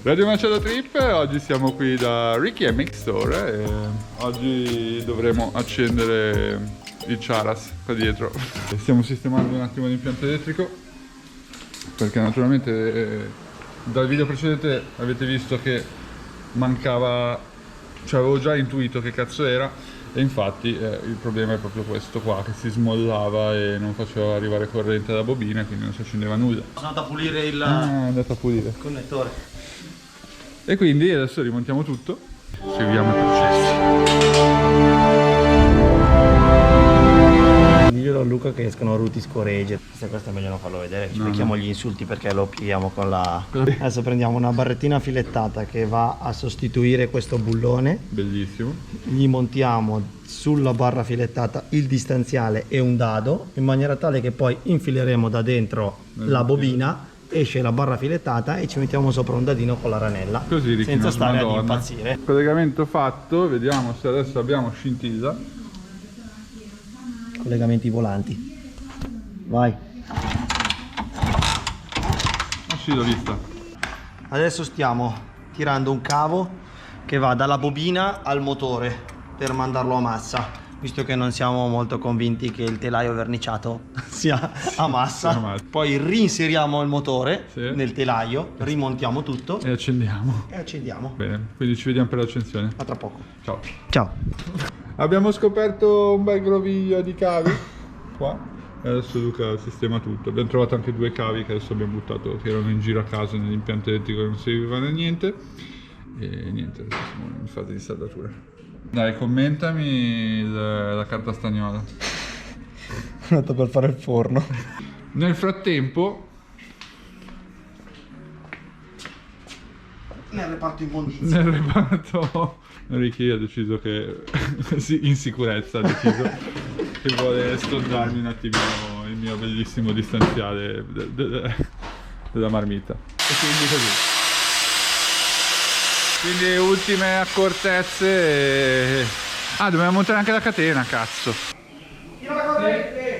Radio Macello Trip, oggi siamo qui da Ricky MX Store e oggi dovremo accendere il Charas qua dietro. Stiamo sistemando un attimo l'impianto elettrico perché naturalmente dal video precedente avete visto che mancava, cioè avevo già intuito che cazzo era. E infatti il problema è proprio questo qua, che si smollava e non faceva arrivare corrente alla bobina, quindi non si accendeva nulla. Sono andato a pulire il È andato a pulire. connettore. E quindi adesso rimontiamo tutto. Seguiamo i processi. Diglielo a Luca che escono ruti scoregge. Se questo è meglio non farlo vedere, cerchiamo gli insulti perché lo pigliamo con la... Adesso prendiamo una barrettina filettata che va a sostituire questo bullone. Bellissimo. Gli montiamo sulla barra filettata il distanziale e un dado in maniera tale che poi infileremo da dentro la bobina, esce la barra filettata e ci mettiamo sopra un dadino con la ranella. Così Ricky, senza stare ad Madonna. impazzire. Collegamento fatto, vediamo se adesso abbiamo scintilla. Collegamenti volanti. Vai. Ah sì, l'ho vista. Adesso stiamo tirando un cavo che va dalla bobina al motore per mandarlo a massa, visto che non siamo molto convinti che il telaio verniciato sia a massa. Poi reinseriamo il motore nel telaio, rimontiamo tutto E accendiamo. e accendiamo. Bene, quindi ci vediamo per l'accensione. A tra poco. Ciao. Ciao. Abbiamo scoperto un bel groviglio di cavi qua e adesso Luca sistema tutto. Abbiamo trovato anche due cavi che adesso abbiamo buttato, che erano in giro a caso nell'impianto elettrico, che non servivano a niente. E niente, adesso siamo in fase di saldatura. Dai, commentami la carta stagnola. Sono andato per fare il forno. Nel frattempo, Nel reparto immondizia. nel reparto, Ricky ha deciso che, sì, in sicurezza ha deciso che vuole stronzarmi un attimino il mio bellissimo distanziale della marmita. E quindi così. Quindi ultime accortezze. Ah, dobbiamo montare anche la catena, cazzo.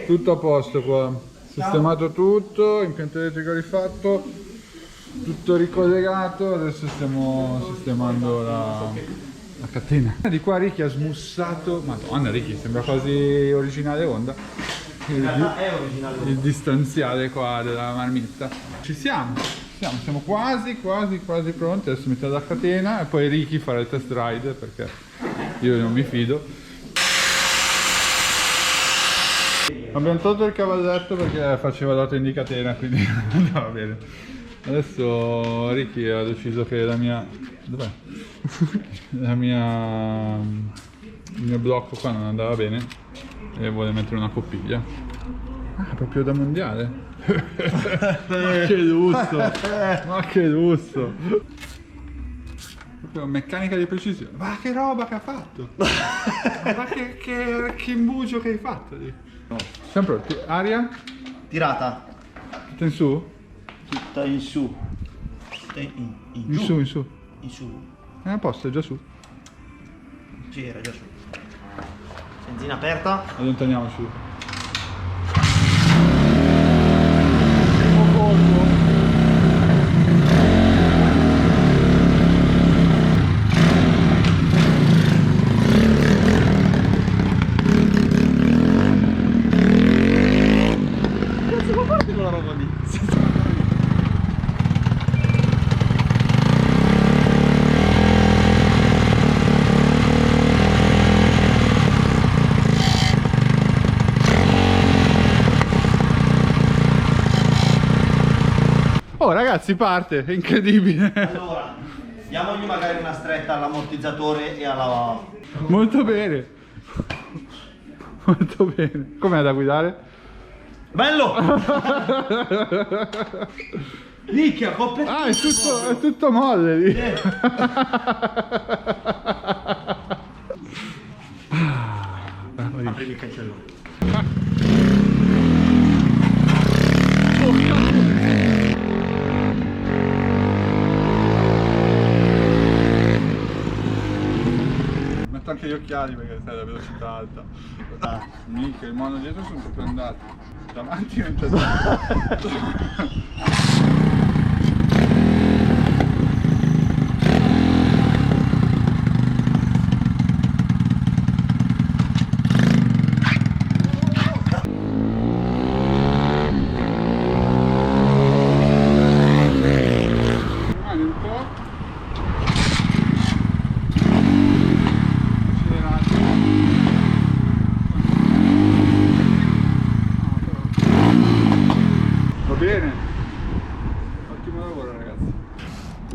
Tutto a posto qua. Sistemato tutto, impianto elettrico rifatto, tutto ricollegato. Adesso stiamo sistemando la catena. Di qua Ricky ha smussato. Madonna Ricky, sembra quasi originale Honda. Il distanziale qua della marmitta. Ci siamo. Siamo quasi pronti. Adesso mettiamo la catena e poi Ricky farà il test ride perché io non mi fido. Abbiamo tolto il cavalletto perché faceva dato indicatena, quindi andava bene. Adesso Ricky ha deciso che la mia... dov'è? Il mio blocco qua non andava bene e vuole mettere una coppiglia. Ah, proprio da mondiale. Ma che lusso! Ma che lusso! Proprio meccanica di precisione. Ma che roba che ha fatto! Ma che imbugio che hai fatto lì! No. Siamo pronti. Aria? Tirata. Tutta in su? Tutta in su. Tutta in su, in su. In su. A posto, è già su. Sì, era già su. Benzina aperta. Allontaniamoci. Cazzo, ma guarda quella roba lì. Oh ragazzi, parte, è incredibile. Allora, diamogli magari una stretta all'ammortizzatore e alla... Molto bene. Molto bene. Com'è da guidare? Bello! Nicchia, completamente. Ah, è tutto molle lì. Apri il cancello. Metto anche gli occhiali perché stai alla velocità alta. Mica, il mono dietro sono proprio andati. Davanti non c'è stato. Bene, ottimo lavoro ragazzi.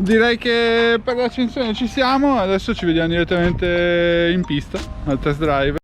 Direi che per l'accensione ci siamo, adesso ci vediamo direttamente in pista al test drive.